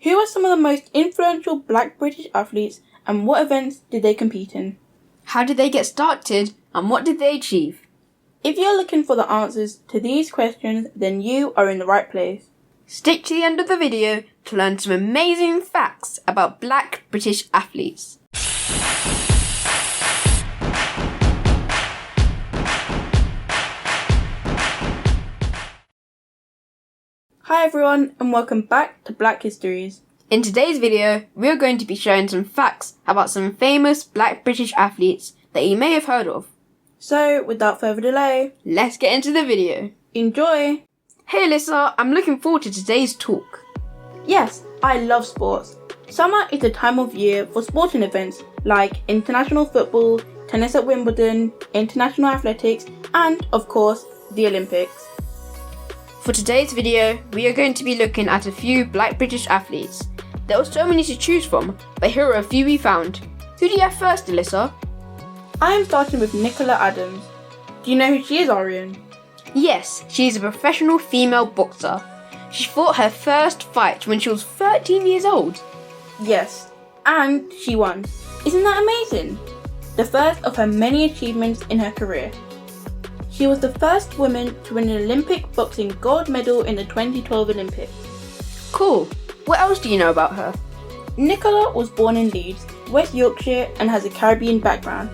Who are some of the most influential Black British athletes and what events did they compete in? How did they get started and what did they achieve? If you're looking for the answers to these questions, then you are in the right place. Stick to the end of the video to learn some amazing facts about Black British athletes. Hi everyone and welcome back to Black Histories. In today's video, we are going to be sharing some facts about some famous Black British athletes that you may have heard of. So, without further delay, let's get into the video. Enjoy! Hey Alyssa, I'm looking forward to today's talk. Yes, I love sports. Summer is a time of year for sporting events like international football, tennis at Wimbledon, international athletics, and, of course, the Olympics. For today's video, we are going to be looking at a few Black British athletes. There were so many to choose from, but here are a few we found. Who do you have first, Alyssa? I am starting with Nicola Adams. Do you know who she is, Aaryan? Yes, she is a professional female boxer. She fought her first fight when she was 13 years old. Yes, and she won. Isn't that amazing? The first of her many achievements in her career. She was the first woman to win an Olympic boxing gold medal in the 2012 Olympics. Cool. What else do you know about her? Nicola was born in Leeds, West Yorkshire, and has a Caribbean background.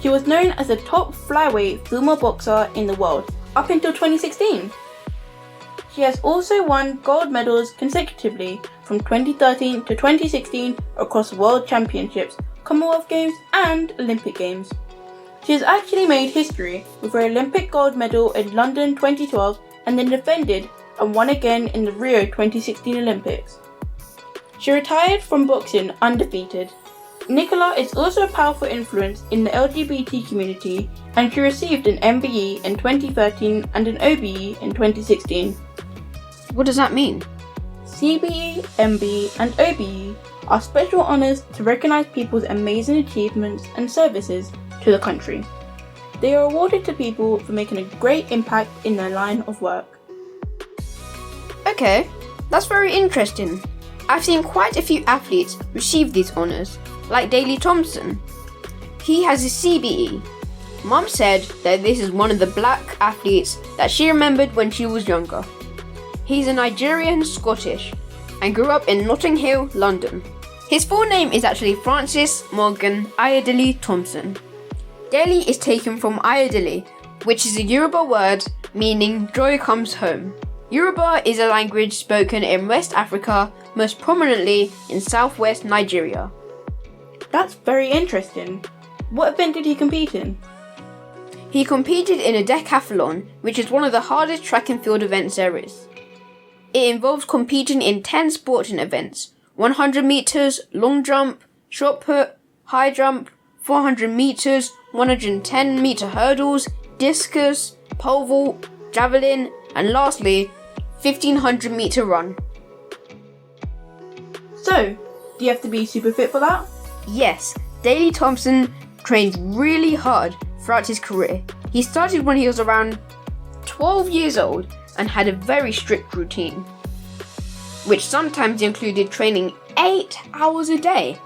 She was known as the top flyweight female boxer in the world up until 2016. She has also won gold medals consecutively from 2013 to 2016 across World Championships, Commonwealth Games, and Olympic Games. She has actually made history with her Olympic gold medal in London 2012 and then defended and won again in the Rio 2016 Olympics. She retired from boxing undefeated. Nicola is also a powerful influence in the LGBT community and she received an MBE in 2013 and an OBE in 2016. What does that mean? CBE, MBE and OBE are special honours to recognise people's amazing achievements and services to the country. They are awarded to people for making a great impact in their line of work. Okay, that's very interesting. I've seen quite a few athletes receive these honours, like Daley Thompson. He has a CBE. Mum said that this is one of the Black athletes that she remembered when she was younger. He's a Nigerian Scottish and grew up in Notting Hill, London. His full name is actually Francis Morgan Ayodele Thompson. Daley is taken from Ayodele, which is a Yoruba word meaning joy comes home. Yoruba is a language spoken in West Africa, most prominently in southwest Nigeria. That's very interesting. What event did he compete in? He competed in a Decathalon, which is one of the hardest track and field events there is. It involves competing in 10 sporting events: 100 metres, long jump, shot put, high jump, 400 metres, 110 metre hurdles, discus, pole vault, javelin, and lastly, 1500 metre run. So, do you have to be super fit for that? Yes, Daley Thompson trained really hard throughout his career. He started when he was around 12 years old and had a very strict routine, which sometimes included training 8 hours a day.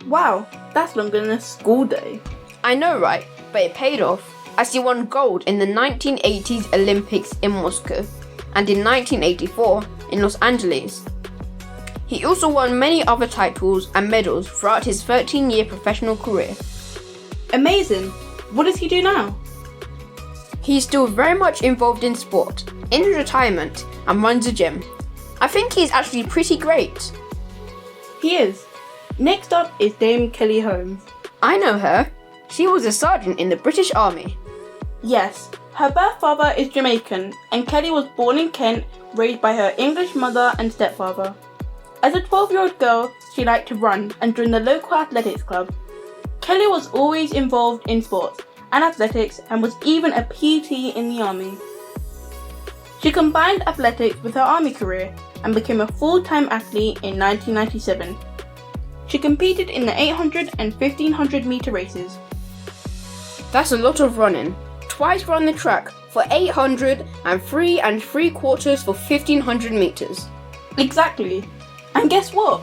Wow, that's longer than a school day. I know, right? But it paid off, as he won gold in the 1980s Olympics in Moscow and in 1984 in Los Angeles. He also won many other titles and medals throughout his 13-year professional career. Amazing! What does he do now? He's still very much involved in sport, in his retirement, and runs a gym. I think he's actually pretty great. He is. Next up is Dame Kelly Holmes. I know her. She was a sergeant in the British Army. Yes, her birth father is Jamaican and Kelly was born in Kent, raised by her English mother and stepfather. As a 12-year-old girl, she liked to run and joined the local athletics club. Kelly was always involved in sports and athletics and was even a PT in the army. She combined athletics with her army career and became a full-time athlete in 1997. She competed in the 800 and 1500 metre races. That's a lot of running. Twice run the track for 800 and 3 3/4 for 1500 metres. Exactly. And guess what?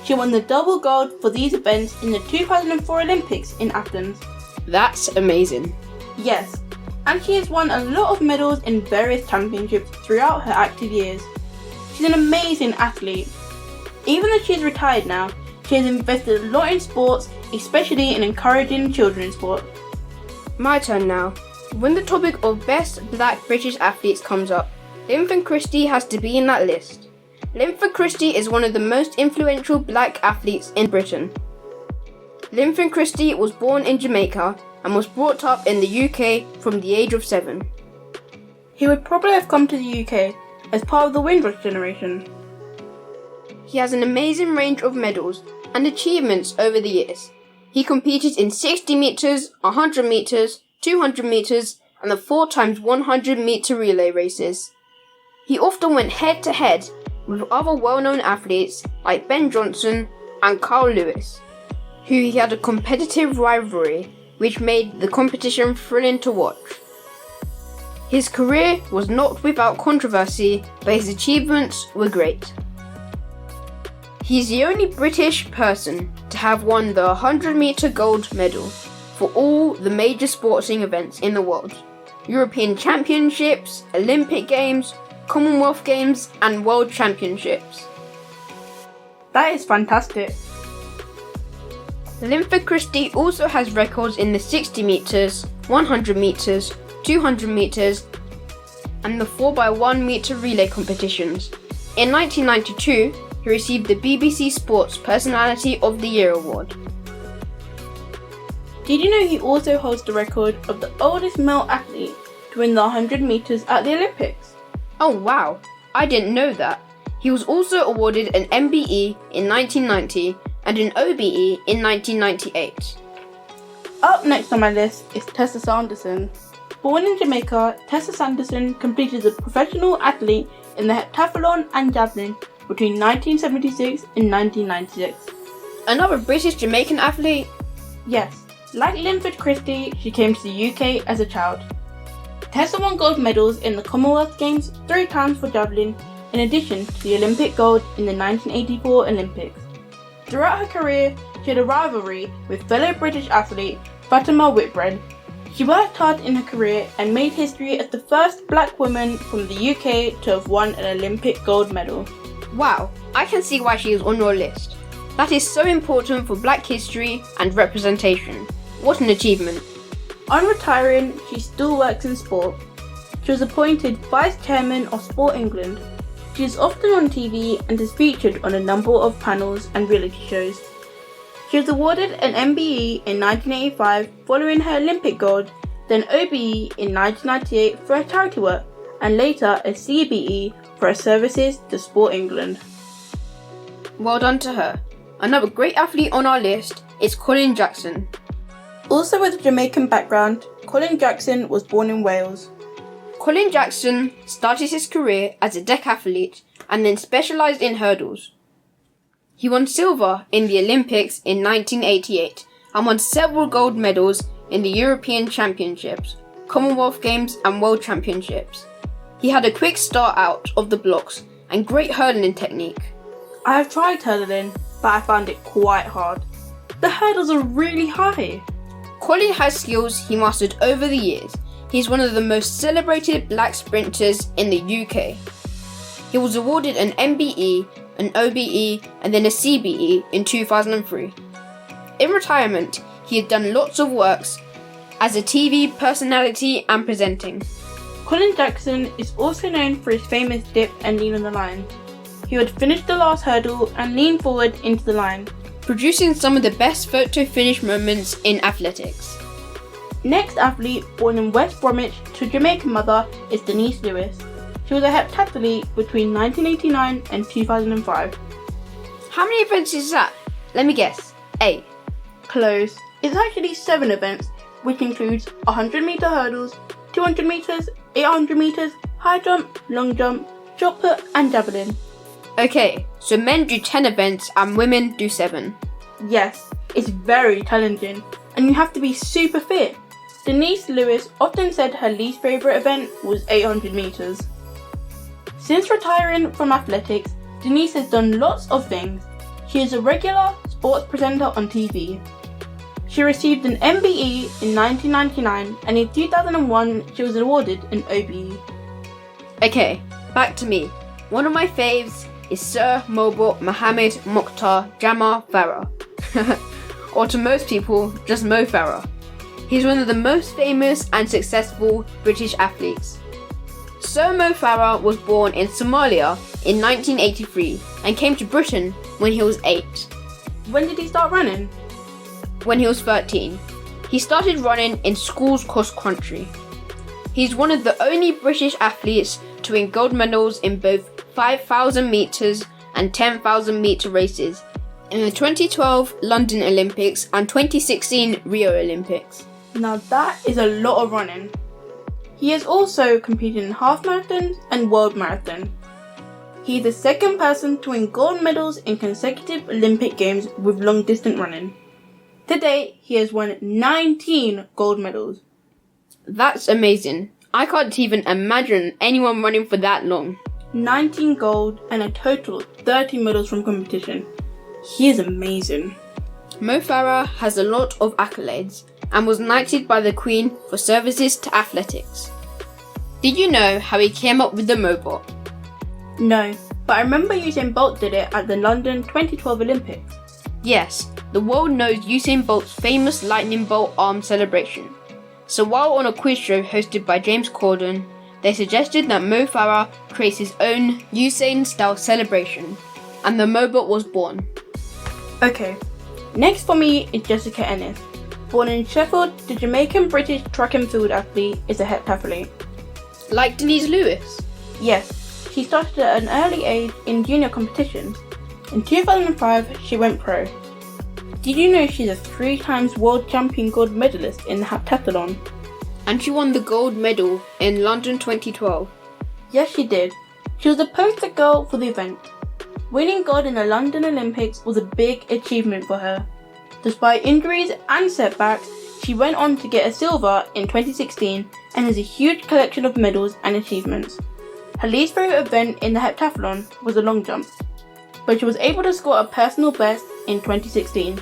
She won the double gold for these events in the 2004 Olympics in Athens. That's amazing. Yes, and she has won a lot of medals in various championships throughout her active years. She's an amazing athlete. Even though she's retired now, she has invested a lot in sports, especially in encouraging children in sport. My turn now. When the topic of best black British athletes comes up, Linford Christie has to be in that list. Linford Christie is one of the most influential black athletes in Britain. Linford Christie was born in Jamaica and was brought up in the UK from the age of 7. He would probably have come to the UK as part of the Windrush generation. He has an amazing range of medals and achievements over the years. He competed in 60 metres, 100 metres, 200 metres and the 4x100 metre relay races. He often went head to head with other well-known athletes like Ben Johnson and Carl Lewis, who he had a competitive rivalry which made the competition thrilling to watch. His career was not without controversy, but his achievements were great. He's the only British person to have won the 100 metre gold medal for all the major sporting events in the world: European Championships, Olympic Games, Commonwealth Games and World Championships. That is fantastic. Linford Christie also has records in the 60 metres, 100 metres, 200 metres and the 4x1 metre relay competitions. In 1992, he received the BBC Sports Personality of the Year award. Did you know he also holds the record of the oldest male athlete to win the 100 metres at the Olympics? Oh wow, I didn't know that. He was also awarded an MBE in 1990 and an OBE in 1998. Up next on my list is Tessa Sanderson. Born in Jamaica, Tessa Sanderson completed as a professional athlete in the heptathlon and javelin between 1976 and 1996. Another British Jamaican athlete? Yes, like Linford Christie, she came to the UK as a child. Tessa won gold medals in the Commonwealth Games 3 times for javelin, in addition to the Olympic gold in the 1984 Olympics. Throughout her career, she had a rivalry with fellow British athlete Fatima Whitbread. She worked hard in her career and made history as the first black woman from the UK to have won an Olympic gold medal. Wow, I can see why she is on your list. That is so important for black history and representation. What an achievement. On retiring, she still works in sport. She was appointed Vice Chairman of Sport England. She is often on TV and is featured on a number of panels and reality shows. She was awarded an MBE in 1985 following her Olympic gold, then OBE in 1998 for her charity work, and later a CBE for her services to Sport England. Well done to her. Another great athlete on our list is Colin Jackson. Also with a Jamaican background, Colin Jackson was born in Wales. Colin Jackson started his career as a decathlete and then specialised in hurdles. He won silver in the Olympics in 1988 and won several gold medals in the European Championships, Commonwealth Games and World Championships. He had a quick start out of the blocks and great hurdling technique. I have tried hurdling, but I found it quite hard. The hurdles are really high. Colin has skills he mastered over the years. He's one of the most celebrated black sprinters in the UK. He was awarded an MBE, an OBE and then a CBE in 2003. In retirement, he had done lots of works as a TV personality and presenting. Colin Jackson is also known for his famous dip and lean on the line. He would finish the last hurdle and lean forward into the line, producing some of the best photo finish moments in athletics. Next athlete, born in West Bromwich to a Jamaican mother, is Denise Lewis. She was a heptathlete between 1989 and 2005. How many events is that? Let me guess. 8. Close. It's actually 7 events, which includes 100 metre hurdles, 200 metres, 800 metres, high jump, long jump, shot put and javelin. Okay, so men do 10 events and women do 7. Yes, it's very challenging and you have to be super fit. Denise Lewis often said her least favourite event was 800 metres. Since retiring from athletics, Denise has done lots of things. She is a regular sports presenter on TV. She received an MBE in 1999 and in 2001 she was awarded an OBE. Okay, back to me. One of my faves is Sir Mobot Mohammed Mokhtar Jama Farah. Or to most people, just Mo Farah. He's one of the most famous and successful British athletes. Sir Mo Farah was born in Somalia in 1983 and came to Britain when he was 8. When did he start running? When he was 13. He started running in school's cross country. He's one of the only British athletes to win gold medals in both 5,000 metres and 10,000 metre races in the 2012 London Olympics and 2016 Rio Olympics. Now that is a lot of running. He has also competed in half marathons and world marathon. He is the second person to win gold medals in consecutive Olympic Games with long distance running. To date, he has won 19 gold medals. That's amazing. I can't even imagine anyone running for that long. 19 gold and a total of 30 medals from competition. He is amazing. Mo Farah has a lot of accolades and was knighted by the Queen for services to athletics. Did you know how he came up with the Mobot? No, but I remember Usain Bolt did it at the London 2012 Olympics. Yes, the world knows Usain Bolt's famous lightning bolt arm celebration. So while on a quiz show hosted by James Corden, they suggested that Mo Farah creates his own Usain-style celebration, and the Mobot was born. Okay, next for me is Jessica Ennis. Born in Sheffield, the Jamaican-British track and field athlete is a heptathlete. Like Denise Lewis? Yes, she started at an early age in junior competitions. In 2005, she went pro. Did you know she's a 3 times world champion gold medalist in the heptathlon? And she won the gold medal in London 2012. Yes, she did. She was the poster girl for the event. Winning gold in the London Olympics was a big achievement for her. Despite injuries and setbacks, she went on to get a silver in 2016 and has a huge collection of medals and achievements. Her least favourite event in the heptathlon was the long jump, but she was able to score a personal best in 2016.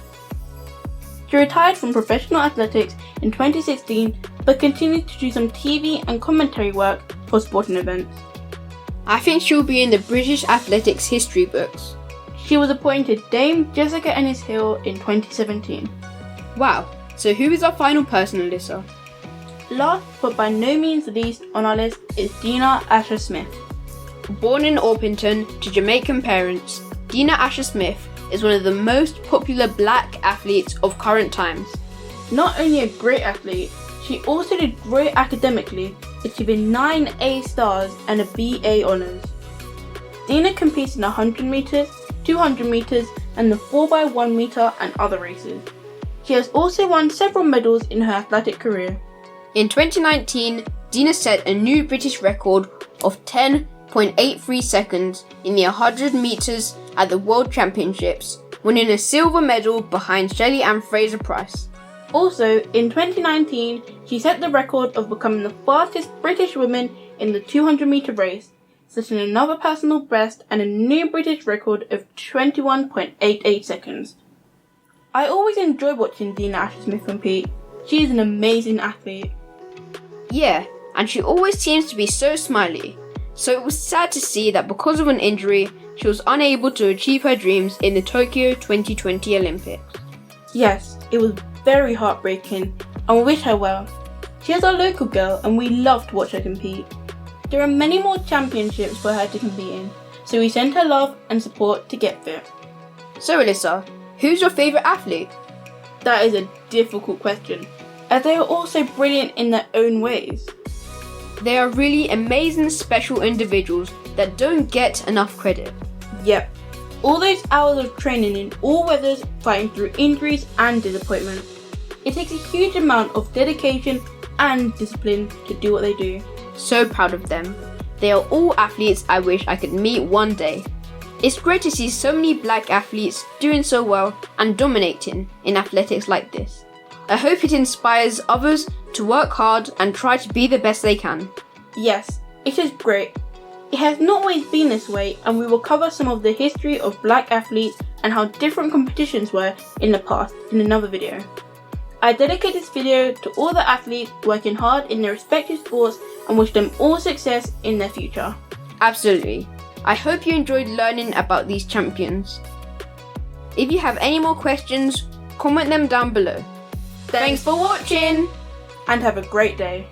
She retired from professional athletics in 2016 but continued to do some TV and commentary work for sporting events. I think she'll be in the British athletics history books. She was appointed Dame Jessica Ennis Hill in 2017. Wow, so who is our final person, Alyssa? Last but by no means least on our list is Dina Asher Smith. Born in Orpington to Jamaican parents, Dina Asher Smith is one of the most popular black athletes of current times. Not only a great athlete, she also did great academically, achieving 9 A stars and a BA honours. Dina competes in 100 metres, 200 metres and the 4x1 metre and other races. She has also won several medals in her athletic career. In 2019, Dina set a new British record of 10.83 seconds in the 100 metres at the World Championships, winning a silver medal behind Shelley Ann Fraser-Price. Also, in 2019, she set the record of becoming the fastest British woman in the 200 metre race, setting another personal best and a new British record of 21.88 seconds. I always enjoy watching Dina Asher Smith compete. She is an amazing athlete. Yeah, and she always seems to be so smiley. So it was sad to see that because of an injury, she was unable to achieve her dreams in the Tokyo 2020 Olympics. Yes, it was very heartbreaking, and we wish her well. She is our local girl and we love to watch her compete. There are many more championships for her to compete in, so we send her love and support to get fit. So Alyssa, who's your favourite athlete? That is a difficult question, as they are also brilliant in their own ways. They are really amazing special individuals that don't get enough credit. Yep, all those hours of training in all weathers, fighting through injuries and disappointment. It takes a huge amount of dedication and discipline to do what they do. So proud of them. They are all athletes I wish I could meet one day. It's great to see so many black athletes doing so well and dominating in athletics like this. I hope it inspires others to work hard and try to be the best they can. Yes, it is great. It has not always been this way, and we will cover some of the history of black athletes and how different competitions were in the past in another video. I dedicate this video to all the athletes working hard in their respective sports and wish them all success in their future. Absolutely. I hope you enjoyed learning about these champions. If you have any more questions, comment them down below. Thanks for watching! And have a great day.